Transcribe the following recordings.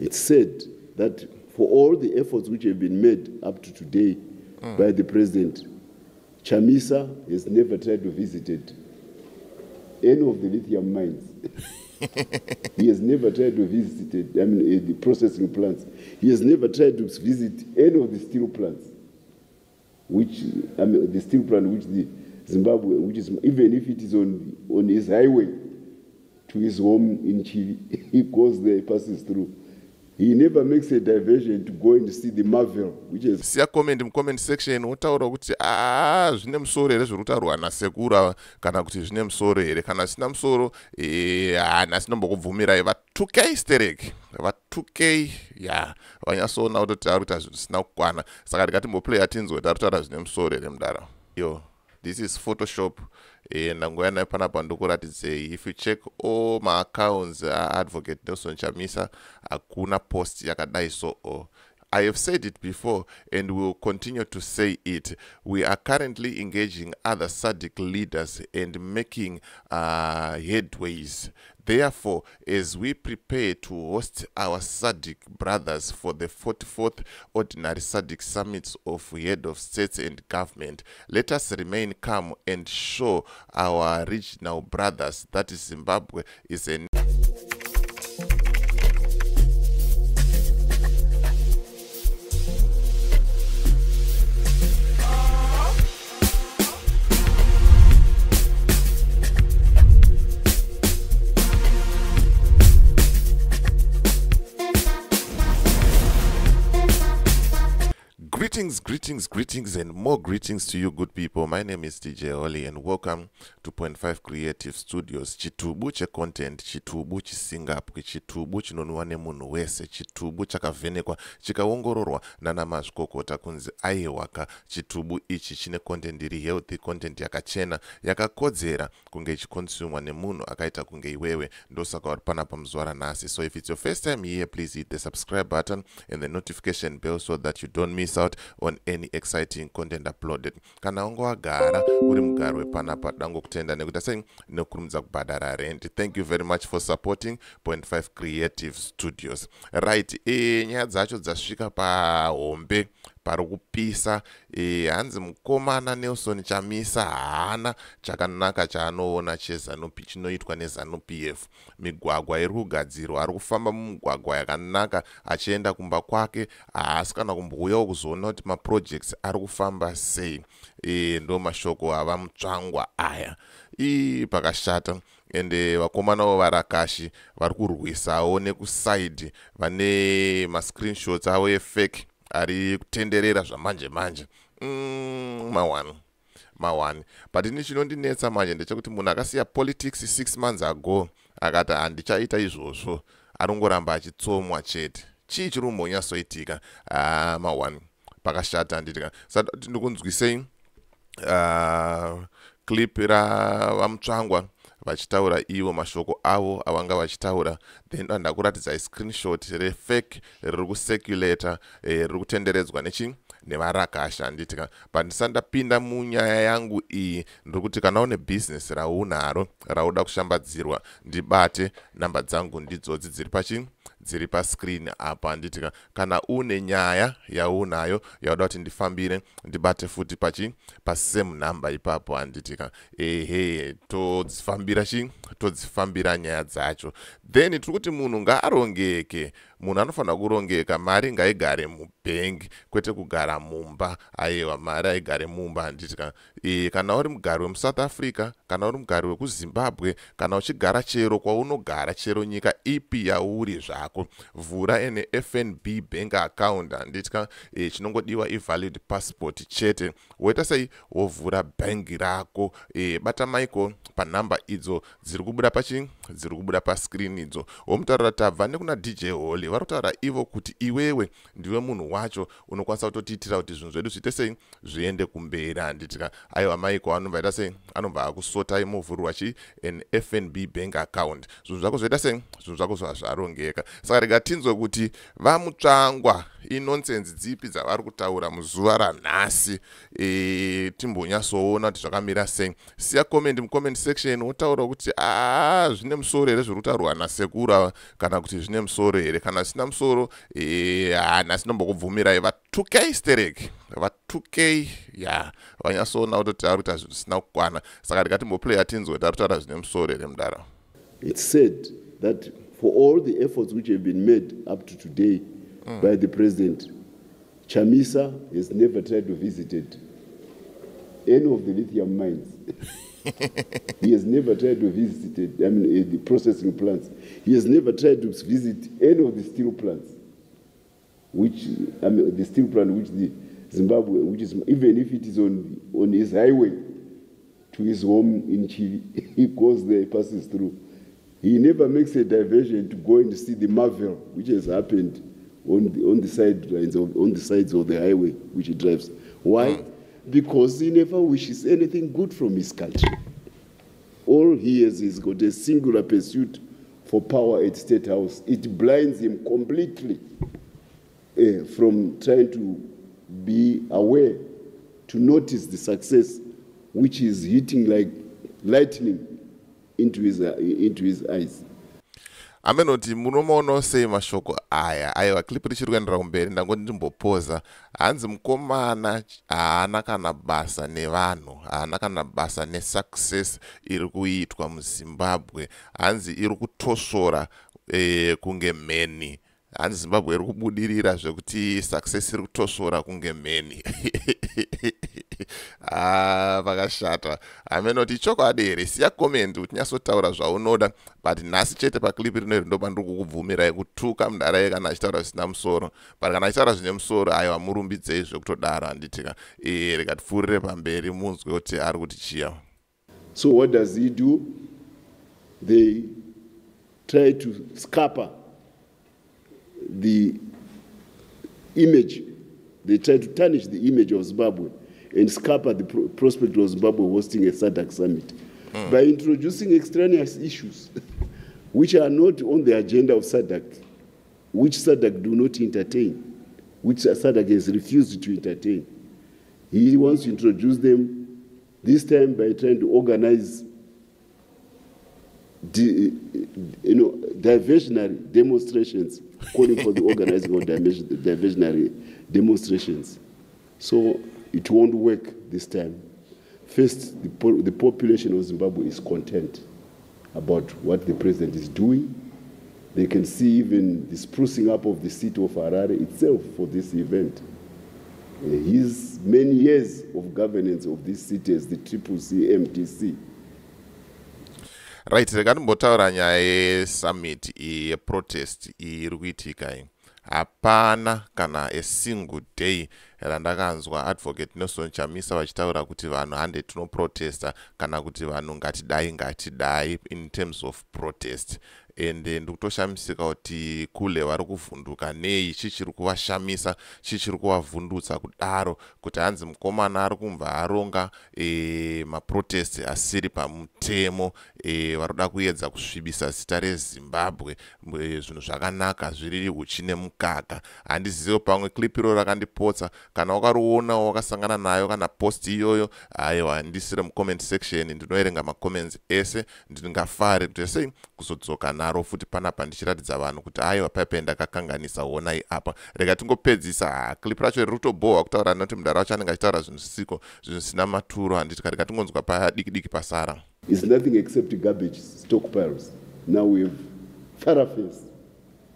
It's said that for all the efforts which have been made up to today by the president, Chamisa has never tried to visit any of the lithium mines. He has never tried to visit the processing plants. He has never tried to visit any of the steel plants, the steel plant which the Zimbabwe, which is, even if it is on his highway to his home in Chile, he goes there, he passes through. He never makes a diversion to go and see the marvel, which is... Siya comment section, utaura kuti zvine musoro here zvirutaurwa nasekura kana kuti zvine musoro here kana sina musoro hana sinombokubvumirai va 2K sterek va 2K ya vanyasoona kuti taruta zvisina kukwana saka ndikatimboplaya tinzwe tarutaura zvine musoro here mudara. Yo, this is Photoshop. Nangoyana panapa ndokuratidze, if you check all my accounts, Advocate Nelson Chamisa, akuna post yakadai so. I have said it before and will continue to say it. We are currently engaging other SADC leaders and making headways. Therefore, as we prepare to host our SADC brothers for the 44th Ordinary SADC Summits of Head of States and Government, let us remain calm and show our regional brothers that Zimbabwe is a Greetings and more greetings to you good people. My name is DJ Oli and welcome to Point 5 Creative Studios. Chitubu che content, chitubu chisingapwe, chitubu chinonwa nemunhu wese, chitubu chakavhenekwa chikaongororwa nana mazvikokota kunzi aiwaka. Chitubu ichi chine content iri healthy, content yakachena, yakakodzera kunge ichikonsumwa nemunhu akaita kunge iwewe. Ndosaka vari panapa muzuva ranhasi. So if it's your first time here, please hit the subscribe button and the notification bell so that you don't miss out on any exciting content uploaded. Kana ungo wagara uri mugaro wepanapa dango kutenda nekuti sei nokurumidza kubhadhara rent. Thank you very much for supporting Point 5 Creative Studios. Right, nyaya dzacho dzasvika pahombe pari kupisa. Hanzi mukomana Nelson Chamisa haana chakanaka chaanoona cheZANU-PF chinoitwa neZANU-PF. Migwagwa iri kugadzirwa, ari kufamba mumugwagwa yakanaka achienda kumba kwake, haasi kana kumbouyawo kuzoona kuti maprojects ari kufamba sei. Ndo mashoko ava Mutvangwa aya. Pakashata. Ende vakomana Varakashi vari kurwisawo nekusaidi vane ma-screenshots avo efake ari kutenderera zvamanje manje. Mawani. But ini chinondinetsa manje ndechekuti munhu akasiya politics 6 months ago akati handichaita izvozvo, arongoramba achitsomwa chete. Chii chiri kumbonyatsoitika? Mawani. Pakashata handitika. Saka ndikunzwisei clip raVamutvangwa vachitaura ivo mashoko avo avanga vachitaura, then ndakuratidza screenshot refake riri kucirculata riri kutenderedzwa nevarakashi handitika. But ndisandapinda munyaya yangu iyi, ndiri kuti kana une business raunaro rauda kushambadzirwa, ndibate namba dzangu ndidzodzi dziri pascreen apa handitika. Kana une nyaya yaunayo yauda kuti ndifambire, ndibate futi pasame number ipapo handitika. Todzifambira nyaya dzacho. Then tiri kuti munhu ngaarongeke. Munhu anofanira kurongeka, mari ngaigare mubank kwete kugara mumba. Aiwa, mari aigare mumba handitika. Kana uri mugari wemuSouth Africa, kana uri mugari wekuZimbabwe, kana uchigara chero kwaunogara, chero nyika ipi yauri zvako, vhura ene FNB bank account handitika. Chinongodiwa ivalid passport chete. Woita sei? Wovhura bank rako. Bata maiko panhamba idzo dziri kubuda pascreen idzo. Womutaura tabva nekuna DJ Oli, vari kutaura ivo kuti iwewe ndiwe munhu wacho unokwanisa kutotiitira kuti zvinhu zvedu zviite sei zviende kumberi handitika. Aiwa maiko anombaita sei? Anobva akusota imovhurwa an FNB bank account. Zvinhu zvako zvoita sei? Zvinhu zvako zvarongeka. Saka rega tinzwe kuti vamutsvangwa inonsense dzipi dzavari kutaura muzuva ranhasi, timbonyatsoona kuti zvakamira sei. Siya comment mucomment section wotaura kuti zvine musoro here zviri kutaurwa nasekura, kana kuti zvine musoro here, kana zvisina musoro nhasi nombokubvumirai va2k stereki, va2k ya vanyatsoona kuti ari kuita zvisina kukwana, saka ndikatimboplaya tinzwe kuti ari kutaura zvine musoro here mudaro. It's said that for all the efforts which have been made up to today by the president, Chamisa has never tried to visit any of the lithium mines. He has never tried to visit the processing plants. He has never tried to visit any of the steel plants, the steel plant which the Zimbabwe, which is, even if it is on his highway to his home in Chile, he goes there, passes through. He never makes a diversion to go and see the marvel which has happened on the sides of the highway which he drives. Why? Because he never wishes anything good from his country. All he has is got a singular pursuit for power at State House. It blinds him completely from trying to be aware, to notice the success which is hitting like lightning into his eyes. Amenoti munomaona sei mashoko aya aiwa clip richiri kuendera kumberi, ndangoti ndimbopoza. Hanzi mukomana haana kana basa nevanhu, haana kana basa nesuccess iri kuitwa muZimbabwe. Hanzi iri kutosora kunge mheni. Hanzi Zimbabwe iri kubudirira zvekuti success iri kutosora kunge mheni. Vakashata. Amenoti chokwadi here, siya comment uchinyatsotaura zvaunoda, but nhasi chete paclip rino ndoba ndiri kukubvumirai kutuka mudara kana achitaura zvisina musoro, but kana achitaura zvine musoro aiwa murumbidzei zvekutodaro handitika. Rega tipfuurire pamberi munzwe kuti ari kuti chiya. So what does he do? They try to scupper the image. They try to tarnish the image of Zimbabwe and scupper the prospect of Zimbabwe hosting a SADC summit by introducing extraneous issues which are not on the agenda of SADC, which SADC do not entertain, which SADC has refused to entertain. He wants to introduce them, this time by trying to organize diversionary demonstrations, calling for the organizing of diversionary demonstrations. So it won't work this time. First, the population of Zimbabwe is content about what the president is doing. They can see even the sprucing up of the city of Harare itself for this event. His many years of governance of this city as the CCC MTC. Right, regatimbotaura nyaya yesummit yeprotest iri kuitika iyi. Hapana kana a single day randakanzwa advocate Nelson Chamisa vachitaura kuti vanhu hande tinoprotesta kana kuti vanhu ngatidai in terms of protest. Ende ndikutoshamisika kuti kule vari kuvhunduka nei, chichiri kuvashamisa, chichiri kuvavhundutsa kudaro kuti hanzi mukomana ari kumva aronga maprotest asiri pamutemo, vari kuda kuedza kusvibisa zita reZimbabwe, zvinhu zvakanaka zviri uchi nemukaka. Handizivo, pamwe clip iro rakandipotsa, kana wakariona wakasangana nayo kana post iyoyo, aiwa ndisire mucomment section, ndinoerenga macomments ese, ndingafare kuti sei kuzodzoka naro futi panapa ndichiratidza vanhu kuti aiwa paipe ndakakanganisa onai apa. Rega tingopedzisa clip racho ritobohwa kutaura noti mudara wacho anenge achitaura zvinhu zvisiko, zvinhu zvisina maturo, handitika rega tingonzwa padiki pasara. It's nothing except garbage stockpiles. Now we have thoroughfares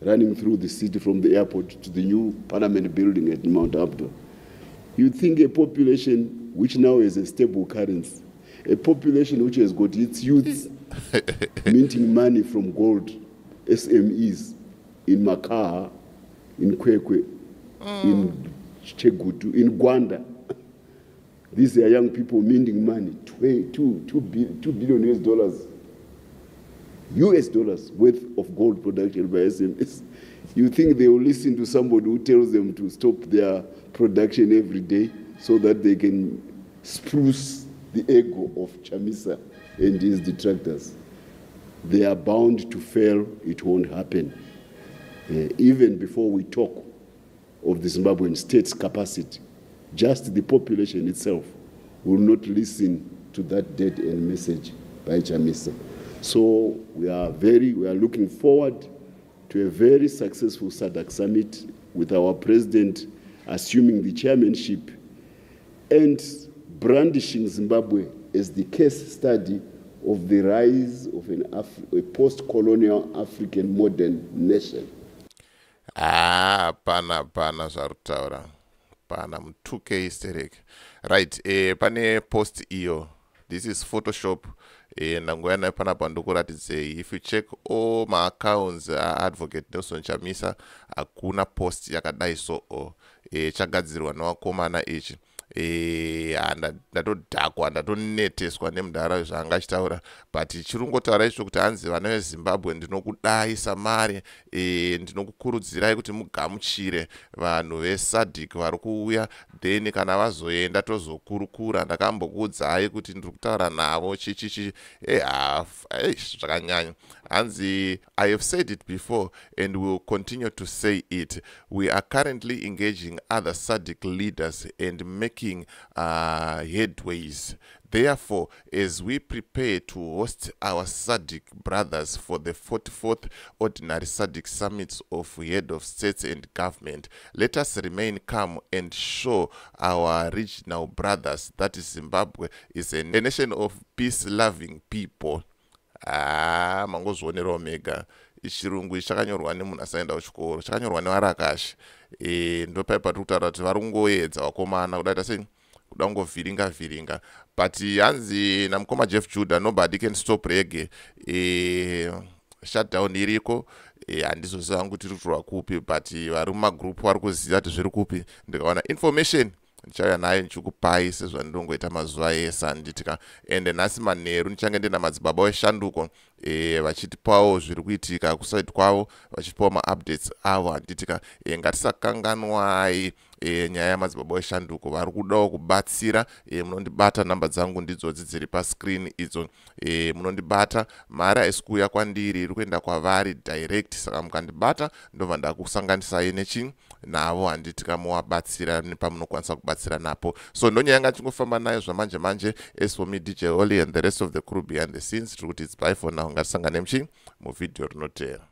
running through the city from the airport to the new parliament building at Mount Abdul. You'd think a population which now has a stable currency, a population which has got its youths minting money from gold, SMEs in Makaha, in Kwekwe, in Chegutu, in Gwanda. These are young people minting money, $2 billion US dollars worth of gold production by SMEs. You think they will listen to somebody who tells them to stop their production every day so that they can spruce the ego of Chamisa and his detractors? They are bound to fail. It won't happen. Even before we talk, of the Zimbabwean state's capacity. Just the population itself will not listen to that dead end message by Chamisa. So we are looking forward to a very successful SADC summit with our president assuming the chairmanship and brandishing Zimbabwe as the case study of the rise of a post-colonial African modern nation. Pana zvarutaura. Pana mutuke hysteric. Right, pane post iyo. This is Photoshop. Nangoyana panapa ndokuratidze, if you check all my accounts, Advocate Nelson Chamisa, hakuna post yakadai so chagadzirwa nevakomana ichi. Ndatodhakwa ndatoneteswa nemudhara zvanga achitaura, but chirungotaura icho kuti hanzi vana veZimbabwe ndinokudai samari, ndinokukurudzirai kuti mugamuchire vanhu veSADC vari kuuya, then kana vazoenda tozokurukura. Ndakambokuudzai kuti ndiri kutaura navo chichichi zvakanyanya. Hanzi, I have said it before and will continue to say it. We are currently engaging other SADC leaders and making headways. Therefore, as we prepare to host our SADC brothers for the 44th Ordinary SADC Summits of Head of States and Government, let us remain calm and show our regional brothers that Zimbabwe is a nation of peace-loving people. Mangozvionera omega. Ichirungu chakanyorwa nemunhu asaenda kuchikoro, chakanyorwa nevarakashi. Ndopaipa tikutaura kuti vari kungoedza vakomana kudaita sei kuda kungovhiringa. But hanzi namukoma Jeff Judah, nobody can stop reggae. Shutdown iriko. Handizoziva hangu tiri kutorwa kupi, but vari mumagroup vari kuziva kuti zviri kupi. Ndikaona information ndichauya nayo ndichikupai sezvandinongoita mazuva ese handitika. Ende nhasi manheru ndichange ndina madzibaba eshanduko vachitipawo zviri kuitika kuside kwavo, vachitipawo maupdates avo handitika. Ngatisakanganwai nyaya yamadzibaba eshanduko, vari kudawo kubatsira. Munondibata namba dzangu ndidzodzi dziri pascreen idzo. Munondibata, mari haisi kuuya kwandiri, iri kuenda kwavari direct. Saka mukandibata ndobva ndakusanganisai nechinhu navo handitika, muvabatsira nepamunokwanisa kubatsira napo. So ndonyaya yanga tingofamba nayo zvamanje manje. As for me, DJ Oli and the rest of the crew behind the scenes, tiri kuti it's bye for now. Ngatisangane muvidhio rinotevera.